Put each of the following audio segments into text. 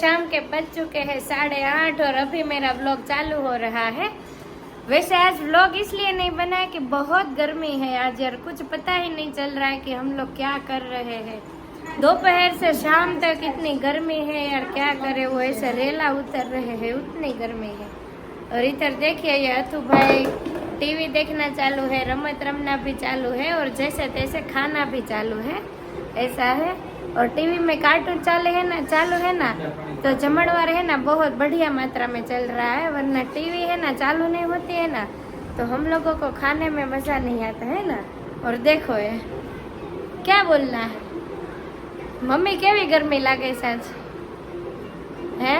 शाम के बज चुके हैं 8:30 और अभी मेरा व्लॉग चालू हो रहा है। वैसे आज व्लॉग इसलिए नहीं बना है कि बहुत गर्मी है आज यार, कुछ पता ही नहीं चल रहा है कि हम लोग क्या कर रहे हैं। दोपहर से शाम तक इतनी गर्मी है यार, क्या करे, वो ऐसे रेला उतर रहे हैं, उतनी गर्मी है। और इधर देखिए ये अथु भाई टीवी देखना चालू है, रमत रमना भी चालू है और जैसे तैसे खाना भी चालू है, ऐसा है। और टीवी में कार्टून चालू है ना तो जमड़वार है ना बहुत बढ़िया मात्रा में चल रहा है, वरना टीवी है ना चालू नहीं होती है ना तो हम लोगों को खाने में मजा नहीं आता है ना। और देखो ये क्या बोलना है, मम्मी केवी गर्मी लागे सांज है।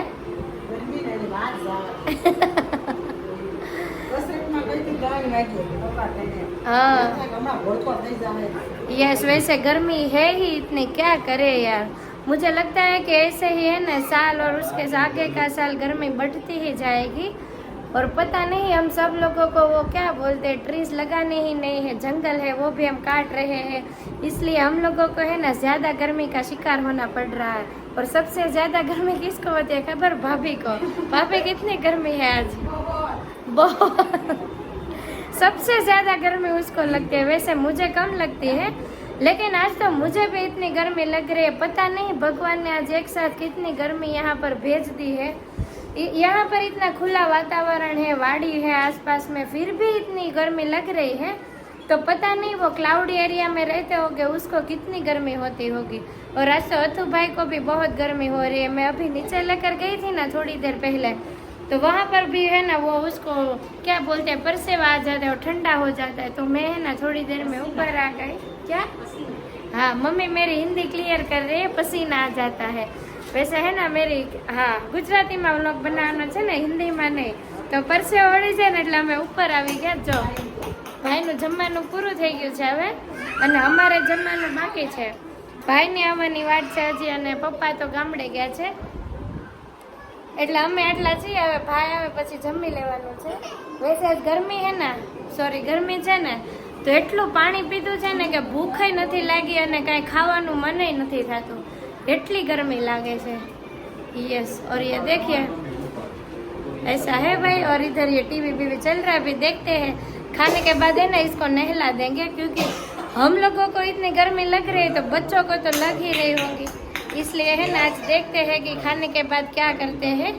यस, वैसे गर्मी है ही इतनी, क्या करे यार। मुझे लगता है कि ऐसे ही है ना साल और उसके आगे का साल गर्मी बढ़ती ही जाएगी। और पता नहीं हम सब लोगों को वो क्या बोलते हैं, ट्रीज लगाने ही नहीं है, जंगल है वो भी हम काट रहे हैं, इसलिए हम लोगों को है ना ज़्यादा गर्मी का शिकार होना पड़ रहा है। और सबसे ज़्यादा गर्मी किसको होती है खबर? भाभी को। भाभी कितनी गर्मी है आज, बहुत सबसे ज़्यादा गर्मी उसको लगती है। वैसे मुझे कम लगती है, लेकिन आज तो मुझे भी इतनी गर्मी लग रही है। पता नहीं भगवान ने आज एक साथ कितनी गर्मी यहाँ पर भेज दी है। यहाँ पर इतना खुला वातावरण है, वाड़ी है आसपास में, फिर भी इतनी गर्मी लग रही है। तो पता नहीं वो क्लाउडी एरिया में रहते होंगे, उसको कितनी गर्मी होती होगी। और आज तो अथु भाई को भी बहुत गर्मी हो रही है। मैं अभी नीचे लेकर गई थी ना थोड़ी देर पहले, तो वहाँ पर भी है ना वो उसको क्या बोलते हैं, परसेवा आ जाता है और ठंडा हो जाता है। तो मैं है ना थोड़ी देर में ऊपर आ गई। क्या? हाँ, मम्मी मेरी हिंदी क्लियर कर रही है, पसीना आ जाता है। वैसे है ना मेरी गुजराती में व्लॉग बनावવાનો છે ને, હિન્દીમાં નહીં, તો પરસેવો વળી જાય ને એટલે અમે ઉપર આવી ગયા। જો ભાઈનું જમવાનું પૂરું થઈ ગયું છે હવે, અને અમારે જમવાનું બાકી છે। ભાઈની આવવાની વાટ છે હજી, અને પપ્પા તો ગામડે ગયા છે, એટલે અમે આટલા છીએ। હવે ભાઈ આવે પછી જમી લેવાનું છે। વૈસે આજ ગરમી હે ને, ગરમી છે ને તો એટલું પાણી પીધું છે ને કે ભૂખે નથી લાગી અને કાંઈ ખાવાનું મનેય નથી થતું, इतनी गर्मी लागे से। यस, और ये देखिए ऐसा है भाई। और इधर ये टीवी भी चल रहा है, अभी देखते हैं। खाने के बाद है ना इसको नहला देंगे, क्योंकि हम लोगों को इतनी गर्मी लग रही है तो बच्चों को तो लग ही रही होगी, इसलिए है ना आज देखते हैं कि खाने के बाद क्या करते हैं।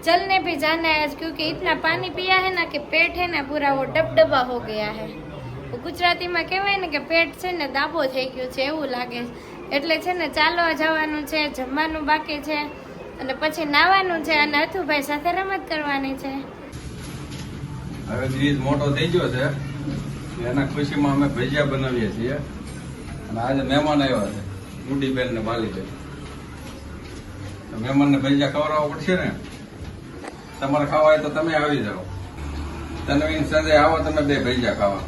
चलने भी जाना है आज, क्योंकि इतना पानी पिया है ना कि पेट है ना पूरा वो डबडबा हो गया है। गुजराती में कहेवाय ने कि पेट છે ને દાબો થઈ ગયો છે એવું લાગે, એટલે છે ને ચાલવા જવાનું છે, જમવાનું બાકી છે અને પછી નાવાનું છે અને અથુભાઈ સાથે રમત કરવાની છે। હવે બ્રિજ મોટો થઈ ગયો છે, એના ખુશીમાં અમે ભજીયા બનાવીએ છીએ અને આજે મહેમાન આવ્યા છે, ગુડીબેન ને બાલીબેન। તો મહેમાનને ભજીયા ખવડાવવા પડશે ને, તમારે ખાવા હોય તો તમે આવી જાઓ। તનવીન સંજય આવો તમે બે ભજીયા ખાવા।